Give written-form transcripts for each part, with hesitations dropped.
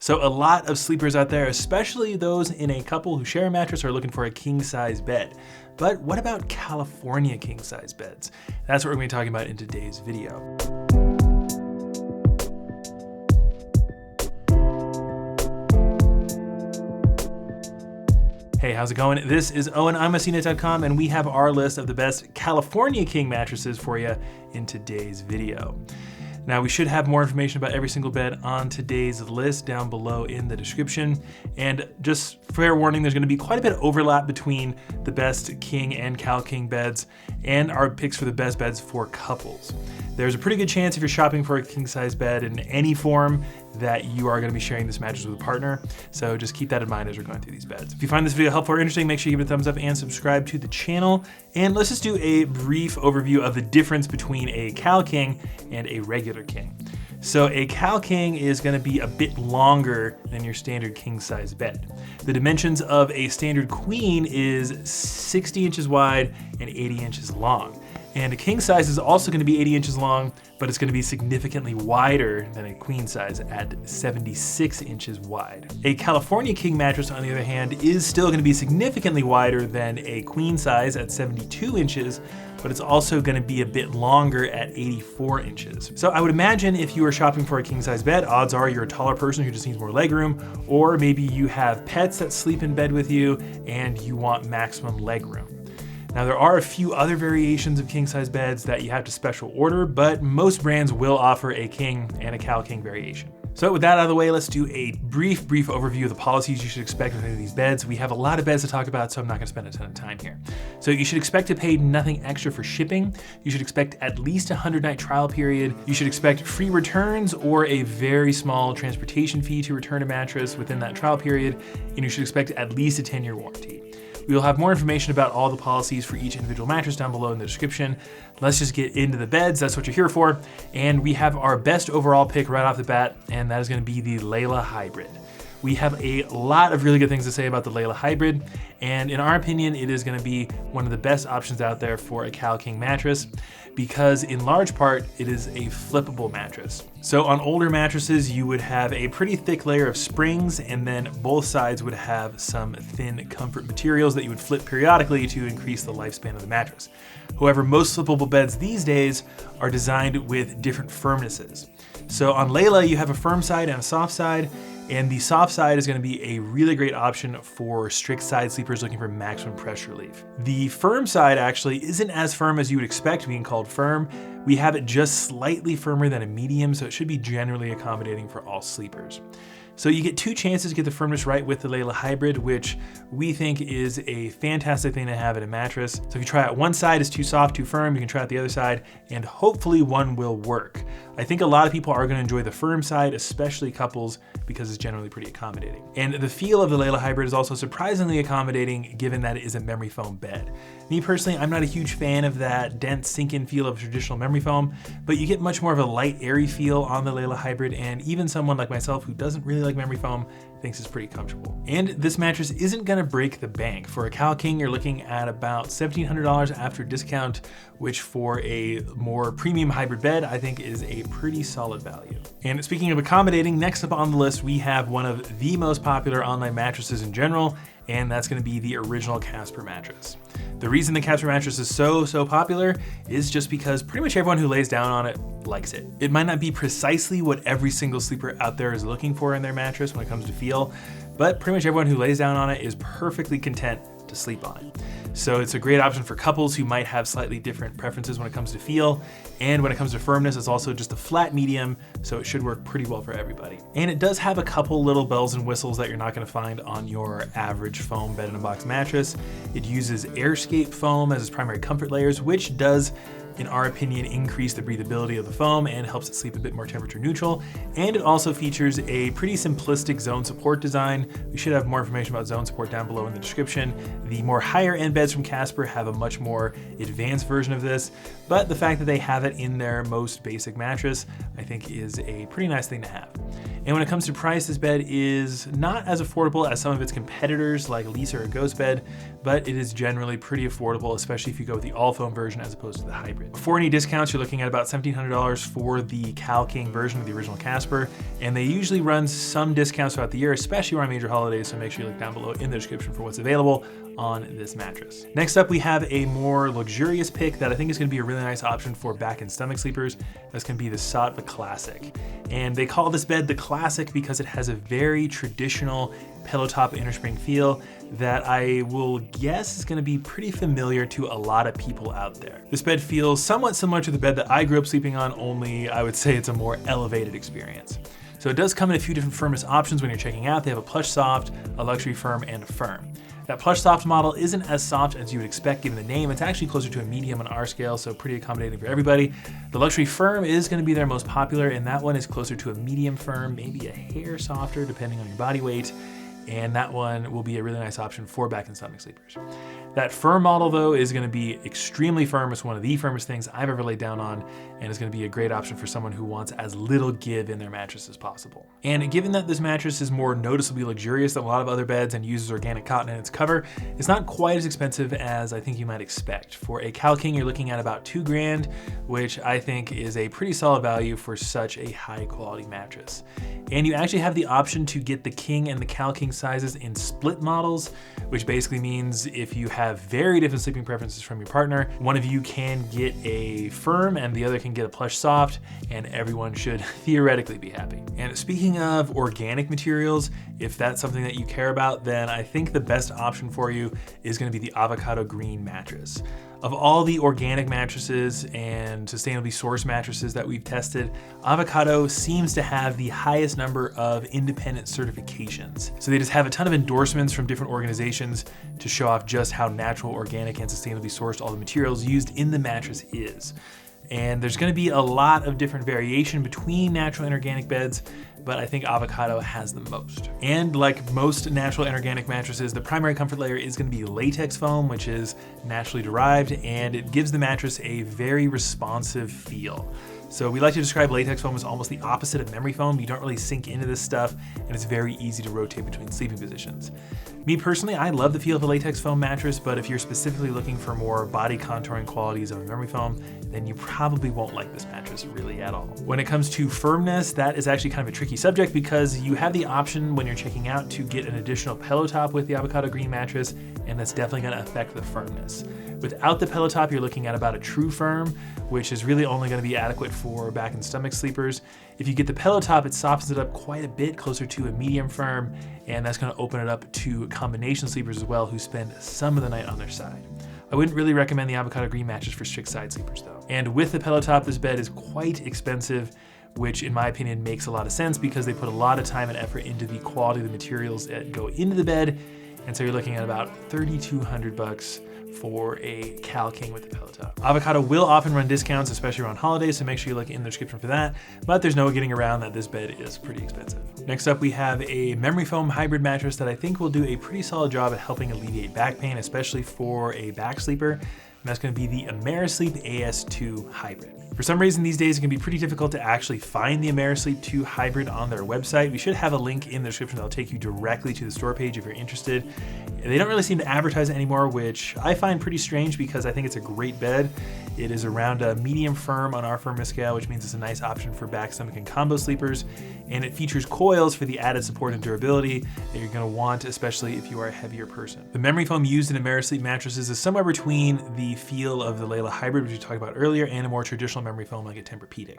So a lot of sleepers out there, especially those in a couple who share a mattress, are looking for a king size bed. But what about California king size beds? That's what we're going to be talking about in today's video. Hey, how's it going? This is Owen, I'm CNET.com, and we have our list of the best California king mattresses for you in today's video. Now, we should have more information about every single bed on today's list down below in the description. And just fair warning, there's gonna be quite a bit of overlap between the best king and Cal king beds and our picks for the best beds for couples. There's a pretty good chance if you're shopping for a king size bed in any form that you are gonna be sharing this mattress with a partner. So just keep that in mind as we're going through these beds. If you find this video helpful or interesting, make sure you give it a thumbs up and subscribe to the channel. And let's just do a brief overview of the difference between a Cal king and a regular king. So a Cal king is gonna be a bit longer than your standard king size bed. The dimensions of a standard queen is 60 inches wide and 80 inches long. And a king size is also gonna be 80 inches long, but it's gonna be significantly wider than a queen size at 76 inches wide. A California king mattress, on the other hand, is still gonna be significantly wider than a queen size at 72 inches, but it's also gonna be a bit longer at 84 inches. So I would imagine if you are shopping for a king size bed, odds are you're a taller person who just needs more legroom, or maybe you have pets that sleep in bed with you and you want maximum legroom. Now, there are a few other variations of king size beds that you have to special order, but most brands will offer a king and a Cal king variation. So with that out of the way, let's do a brief overview of the policies you should expect with any of these beds. We have a lot of beds to talk about, so I'm not gonna spend a ton of time here. So you should expect to pay nothing extra for shipping. You should expect at least a 100-night trial period. You should expect free returns or a very small transportation fee to return a mattress within that trial period. And you should expect at least a 10-year warranty. We will have more information about all the policies for each individual mattress down below in the description. Let's just get into the beds. That's what you're here for. And we have our best overall pick right off the bat, and that is gonna be the Layla Hybrid. We have a lot of really good things to say about the Layla Hybrid, and in our opinion, it is gonna be one of the best options out there for a Cal king mattress because in large part, it is a flippable mattress. So on older mattresses, you would have a pretty thick layer of springs, and then both sides would have some thin comfort materials that you would flip periodically to increase the lifespan of the mattress. However, most flippable beds these days are designed with different firmnesses. So on Layla, you have a firm side and a soft side, and the soft side is gonna be a really great option for strict side sleepers looking for maximum pressure relief. The firm side actually isn't as firm as you would expect being called firm. We have it just slightly firmer than a medium, so it should be generally accommodating for all sleepers. So you get two chances to get the firmness right with the Layla Hybrid, which we think is a fantastic thing to have in a mattress. So if you try out one side is too soft, too firm, you can try out the other side, and hopefully one will work. I think a lot of people are gonna enjoy the firm side, especially couples, because it's generally pretty accommodating. And the feel of the Layla Hybrid is also surprisingly accommodating given that it is a memory foam bed. Me personally, I'm not a huge fan of that dense sink-in feel of traditional memory foam, but you get much more of a light, airy feel on the Layla Hybrid, and even someone like myself who doesn't really like memory foam thinks it's pretty comfortable. And this mattress isn't gonna break the bank. For a Cal king, you're looking at about $1,700 after discount, which for a more premium hybrid bed, I think is a pretty solid value. And speaking of accommodating, next up on the list, we have one of the most popular online mattresses in general, and that's gonna be the original Casper mattress. The reason the Casper mattress is so popular is just because pretty much everyone who lays down on it likes it. It might not be precisely what every single sleeper out there is looking for in their mattress when it comes to feel, but pretty much everyone who lays down on it is perfectly content to sleep on it. So it's a great option for couples who might have slightly different preferences when it comes to feel. And when it comes to firmness, it's also just a flat medium, so it should work pretty well for everybody. And it does have a couple little bells and whistles that you're not gonna find on your average foam bed-in-a-box mattress. It uses AirScape foam as its primary comfort layers, which does, in our opinion, increase the breathability of the foam and helps it sleep a bit more temperature neutral. And it also features a pretty simplistic zone support design. We should have more information about zone support down below in the description. The more higher end beds from Casper have a much more advanced version of this, but the fact that they have it in their most basic mattress, I think is a pretty nice thing to have. And when it comes to price, this bed is not as affordable as some of its competitors like Leesa or GhostBed, but it is generally pretty affordable, especially if you go with the all-foam version as opposed to the hybrid. Before any discounts, you're looking at about $1,700 for the Cal King version of the original Casper, and they usually run some discounts throughout the year, especially around major holidays, so make sure you look down below in the description for what's available on this mattress. Next up, we have a more luxurious pick that I think is going to be a really nice option for back and stomach sleepers. That's going to be the Saatva Classic. And they call this bed the Classic because it has a very traditional pillow top innerspring feel that I will guess is going to be pretty familiar to a lot of people out there. This bed feels somewhat similar to the bed that I grew up sleeping on, only I would say it's a more elevated experience. So it does come in a few different firmness options when you're checking out. They have a plush soft, a luxury firm, and a firm. That plush soft model isn't as soft as you would expect given the name. It's actually closer to a medium on our scale, so pretty accommodating for everybody. The luxury firm is going to be their most popular, and that one is closer to a medium firm, maybe a hair softer depending on your body weight. And that one will be a really nice option for back and stomach sleepers. That firm model though is going to be extremely firm. It's one of the firmest things I've ever laid down on, and it's going to be a great option for someone who wants as little give in their mattress as possible. And given that this mattress is more noticeably luxurious than a lot of other beds and uses organic cotton in its cover, it's not quite as expensive as I think you might expect. For a Cal King, you're looking at about $2 grand, which I think is a pretty solid value for such a high quality mattress. And you actually have the option to get the King and the Cal King sizes in split models, which basically means if you have very different sleeping preferences from your partner, one of you can get a firm and the other can get a plush soft, and everyone should theoretically be happy. And speaking of organic materials, if that's something that you care about, then I think the best option for you is going to be the Avocado green mattress. Of all the organic mattresses and sustainably sourced mattresses that we've tested, Avocado seems to have the highest number of independent certifications. So they just have a ton of endorsements from different organizations to show off just how natural, organic, and sustainably sourced all the materials used in the mattress is. And there's going to be a lot of different variation between natural and organic beds, but I think Avocado has the most. And like most natural and organic mattresses, the primary comfort layer is going to be latex foam, which is naturally derived, and it gives the mattress a very responsive feel. So we like to describe latex foam as almost the opposite of memory foam. You don't really sink into this stuff, and it's very easy to rotate between sleeping positions. Me personally, I love the feel of a latex foam mattress, but if you're specifically looking for more body contouring qualities of a memory foam, then you probably won't like this mattress really at all. When it comes to firmness, that is actually kind of a tricky subject because you have the option when you're checking out to get an additional pillow top with the Avocado green mattress, and that's definitely going to affect the firmness. Without the pillow top, you're looking at about a true firm, which is really only going to be adequate for back and stomach sleepers. If you get the pillow top, it softens it up quite a bit, closer to a medium firm, and that's going to open it up to combination sleepers as well who spend some of the night on their side. I wouldn't really recommend the Avocado green mattress for strict side sleepers though. And with the pillow top, this bed is quite expensive, which in my opinion makes a lot of sense because they put a lot of time and effort into the quality of the materials that go into the bed. And so you're looking at about $3,200 for a Cal King with the pillow top. Avocado will often run discounts, especially around holidays, so make sure you look in the description for that, but there's no getting around that this bed is pretty expensive. Next up, we have a memory foam hybrid mattress that I think will do a pretty solid job at helping alleviate back pain, especially for a back sleeper, and that's going to be the Amerisleep AS2 Hybrid. For some reason these days it can be pretty difficult to actually find the Amerisleep 2 Hybrid on their website. We should have a link in the description that'll take you directly to the store page if you're interested. They don't really seem to advertise it anymore, which I find pretty strange because I think it's a great bed. It is around a medium firm on our firmness scale, which means it's a nice option for back, stomach, and combo sleepers. And it features coils for the added support and durability that you're going to want, especially if you are a heavier person. The memory foam used in Amerisleep mattresses is somewhere between the feel of the Layla Hybrid, which we talked about earlier, and a more traditional memory foam like a Tempur-Pedic.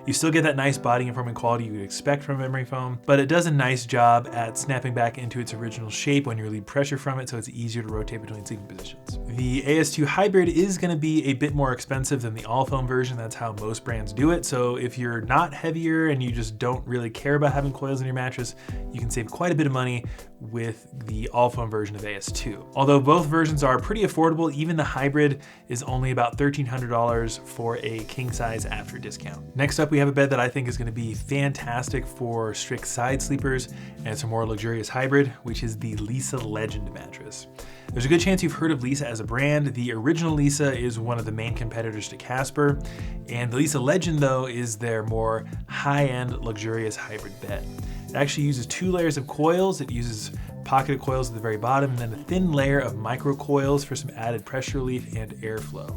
You still get that nice body informing quality you would expect from memory foam, but it does a nice job at snapping back into its original shape when you relieve pressure from it, so it's easier to rotate between sleeping positions. The AS2 Hybrid is going to be a bit more expensive than the all foam version. That's how most brands do it. So if you're not heavier and you just don't really care about having coils in your mattress, you can save quite a bit of money with the all foam version of AS2. Although both versions are pretty affordable, even the Hybrid is only about $1,300 for a king size after discount. Next up, we have a bed that I think is going to be fantastic for strict side sleepers, and it's a more luxurious hybrid, which is the Leesa Legend mattress. There's a good chance you've heard of Leesa as a brand. The original Leesa is one of the main competitors to Casper, and the Leesa Legend, though, is their more high-end, luxurious hybrid bed. It actually uses 2 layers of coils. It uses pocketed coils at the very bottom, and then a thin layer of micro coils for some added pressure relief and airflow.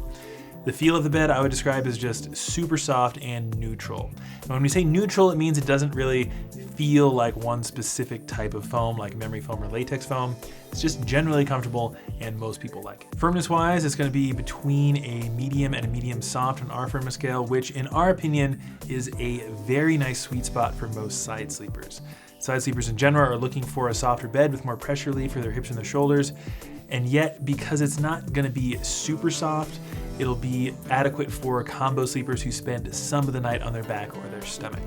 The feel of the bed I would describe as just super soft and neutral. And when we say neutral, it means it doesn't really feel like one specific type of foam, like memory foam or latex foam. It's just generally comfortable, and most people like it. Firmness-wise, it's going to be between a medium and a medium soft on our firmness scale, which in our opinion is a very nice sweet spot for most side sleepers. Side sleepers in general are looking for a softer bed with more pressure relief for their hips and their shoulders, and yet because it's not going to be super soft, it'll be adequate for combo sleepers who spend some of the night on their back or their stomach.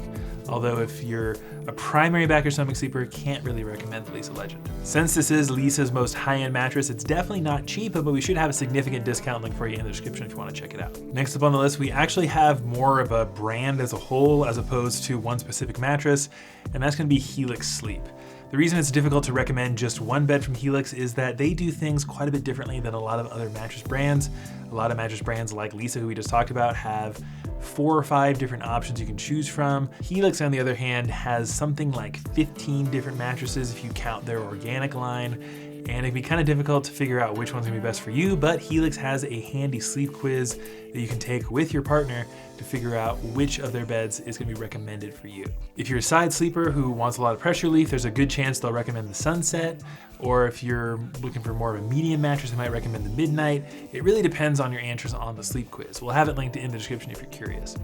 Although if you're a primary back or stomach sleeper, can't really recommend the Leesa Legend. Since this is Leesa's most high-end mattress, it's definitely not cheap, but we should have a significant discount link for you in the description if you want to check it out. Next up on the list, we actually have more of a brand as a whole as opposed to one specific mattress, and that's going to be Helix Sleep. The reason it's difficult to recommend just one bed from Helix is that they do things quite a bit differently than a lot of other mattress brands. A lot of mattress brands like Leesa, who we just talked about, have 4 or 5 different options you can choose from. Helix, on the other hand, has something like 15 different mattresses if you count their organic line, and it'd be kind of difficult to figure out which one's gonna be best for you, but Helix has a handy sleep quiz that you can take with your partner to figure out which of their beds is gonna be recommended for you. If you're a side sleeper who wants a lot of pressure relief, there's a good chance they'll recommend the Sunset, or if you're looking for more of a medium mattress, they might recommend the Midnight. It really depends on your answers on the sleep quiz. We'll have it linked in the description if you're curious.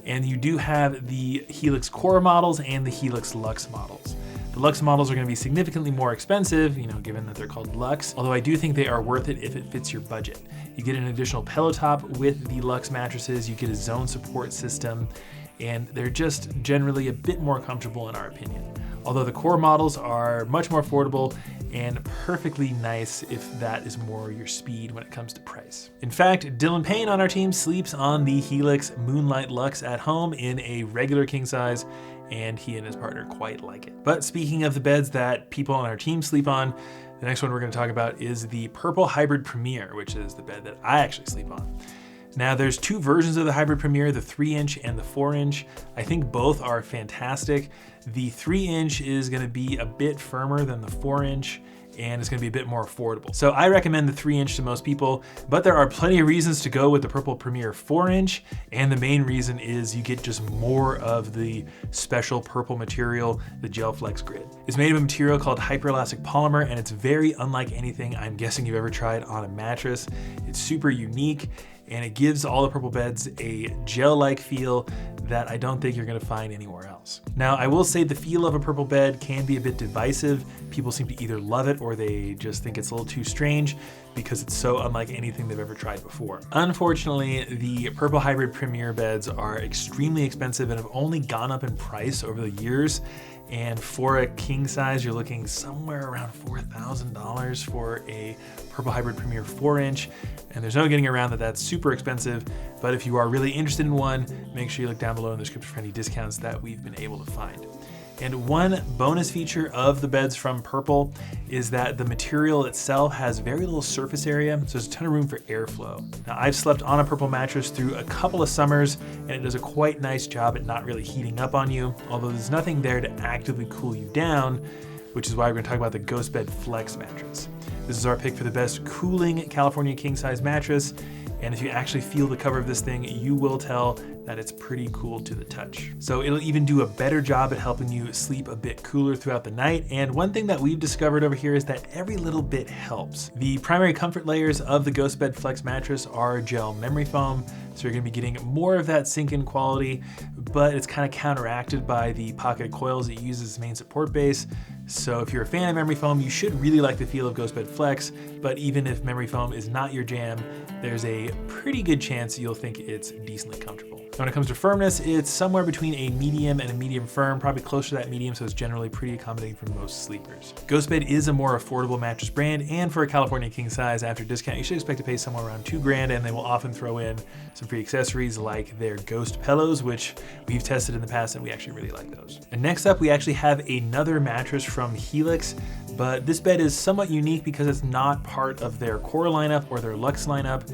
And you do have the Helix Core models and the Helix Luxe models. The Luxe models are going to be significantly more expensive, given that they're called Luxe, although I do think they are worth it if it fits your budget. You get an additional pillow top with the Luxe mattresses, you get a zone support system, and they're just generally a bit more comfortable in our opinion. Although the Core models are much more affordable and perfectly nice if that is more your speed when it comes to price. In fact, Dylan Payne on our team sleeps on the Helix Moonlight Luxe at home in a regular king size, and he and his partner quite like it. But speaking of the beds that people on our team sleep on, the next one we're going to talk about is the Purple Hybrid Premier, which is the bed that I actually sleep on. Now there's 2 versions of the Hybrid Premier, the 3-inch and the 4-inch. I think both are fantastic. The 3-inch is going to be a bit firmer than the 4-inch, and it's going to be a bit more affordable. So I recommend the 3-inch to most people, but there are plenty of reasons to go with the Purple Premier 4-inch, and the main reason is you get just more of the special purple material, the Gel Flex Grid. It's made of a material called hyperelastic polymer, and it's very unlike anything I'm guessing you've ever tried on a mattress. It's super unique, and it gives all the purple beds a gel-like feel that I don't think you're gonna find anywhere else. Now, I will say the feel of a purple bed can be a bit divisive. People seem to either love it or they just think it's a little too strange because it's so unlike anything they've ever tried before. Unfortunately, the Purple Hybrid Premier beds are extremely expensive and have only gone up in price over the years. And for a king size, you're looking somewhere around $4,000 for a Purple Hybrid Premier 4-inch. And there's no getting around that that's super expensive. But if you are really interested in one, make sure you look down below in the description for any discounts that we've been able to find. And one bonus feature of the beds from Purple is that the material itself has very little surface area, so there's a ton of room for airflow. Now, I've slept on a Purple mattress through a couple of summers, and it does a quite nice job at not really heating up on you, although there's nothing there to actively cool you down, which is why we're going to talk about the GhostBed Flex mattress. This is our pick for the best cooling California king size mattress, and if you actually feel the cover of this thing, you will tell that it's pretty cool to the touch. So it'll even do a better job at helping you sleep a bit cooler throughout the night. And one thing that we've discovered over here is that every little bit helps. The primary comfort layers of the GhostBed Flex mattress are gel memory foam, so you're gonna be getting more of that sink-in quality, but it's kind of counteracted by the pocketed coils it uses as its main support base. So if you're a fan of memory foam, you should really like the feel of GhostBed Flex, but even if memory foam is not your jam, there's a pretty good chance you'll think it's decently comfortable. When it comes to firmness, it's somewhere between a medium and a medium firm, probably closer to that medium, so it's generally pretty accommodating for most sleepers. GhostBed is a more affordable mattress brand, and for a California king size after discount, you should expect to pay somewhere around $2,000, and they will often throw in some free accessories like their ghost pillows, which we've tested in the past and we actually really like those. And next up, we actually have another mattress from Helix, but this bed is somewhat unique because it's not part of their core lineup or their luxe lineup.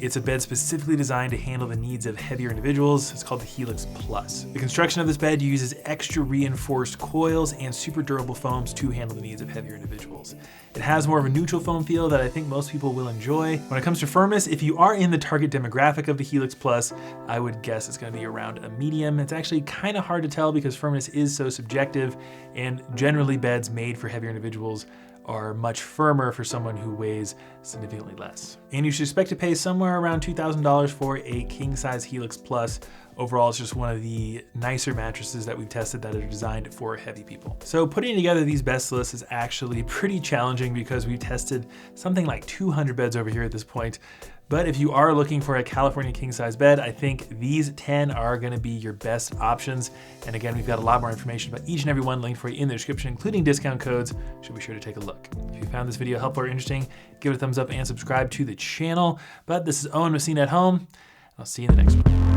It's a bed specifically designed to handle the needs of heavier individuals. It's called the Helix Plus. The construction of this bed uses extra reinforced coils and super durable foams to handle the needs of heavier individuals. It has more of a neutral foam feel that I think most people will enjoy. When it comes to firmness, if you are in the target demographic of the Helix Plus, I would guess it's gonna be around a medium. It's actually kind of hard to tell because firmness is so subjective, and generally beds made for heavier individuals are much firmer for someone who weighs significantly less. And you should expect to pay somewhere around $2,000 for a king size Helix Plus. Overall, it's just one of the nicer mattresses that we've tested that are designed for heavy people. So putting together these best lists is actually pretty challenging because we've tested something like 200 beds over here at this point. But if you are looking for a California king size bed, I think these 10 are gonna be your best options. And again, we've got a lot more information about each and every one linked for you in the description, including discount codes, so be sure to take a look. If you found this video helpful or interesting, give it a thumbs up and subscribe to the channel. But this is Owen with Scene at Home. I'll see you in the next one.